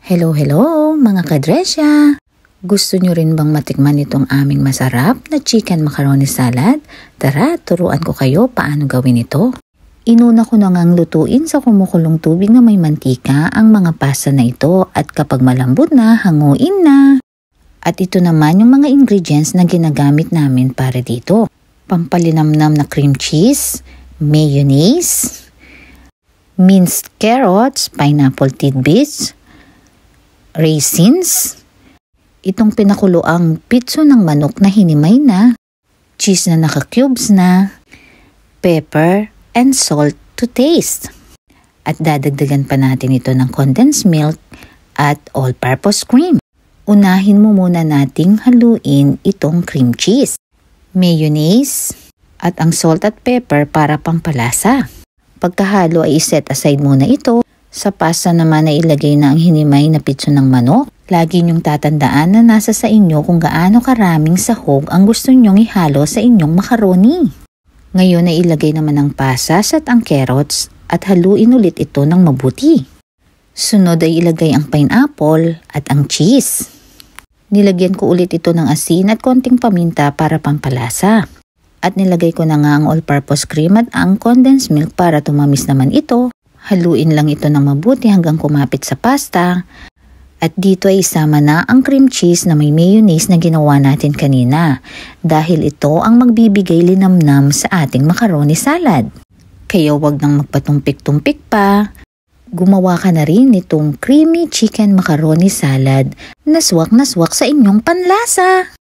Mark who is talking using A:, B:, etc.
A: Hello mga kadresya! Gusto nyo rin bang matikman itong aming masarap na chicken macaroni salad? Tara, turuan ko kayo paano gawin ito. Inuna ko na ngang lutuin sa kumukulong tubig na may mantika ang mga pasta na ito at kapag malambot na, hanguin na. At ito naman yung mga ingredients na ginagamit namin para dito. Pampalinamnam na cream cheese, mayonnaise, minced carrots, pineapple tidbits, raisins, itong pinakuloang pitso ng manok na hinimay na, cheese na naka-cubes na, pepper and salt to taste. At dadagdagan pa natin ito ng condensed milk at all-purpose cream. Unahin mo muna nating haluin itong cream cheese, mayonnaise at ang salt at pepper para pampalasa. Pagkahalo ay iset aside muna ito. Sa pasta naman ay ilagay na ang hinimay na pitso ng manok. Lagi niyong tatandaan na nasa sa inyo kung gaano karaming sahog ang gusto niyong ihalo sa inyong macaroni. Ngayon ay ilagay naman ang pasas at ang carrots at haluin ulit ito ng mabuti. Sunod ay ilagay ang pineapple at ang cheese. Nilagyan ko ulit ito ng asin at konting paminta para pampalasa. At nilagay ko na nga ang all-purpose cream at ang condensed milk para tumamis naman ito. Haluin lang ito ng mabuti hanggang kumapit sa pasta. At dito ay isama na ang cream cheese na may mayonnaise na ginawa natin kanina. Dahil ito ang magbibigay linamnam sa ating macaroni salad. Kaya wag nang magpatumpik-tumpik pa. Gumawa ka na rin nitong creamy chicken macaroni salad na swak sa inyong panlasa.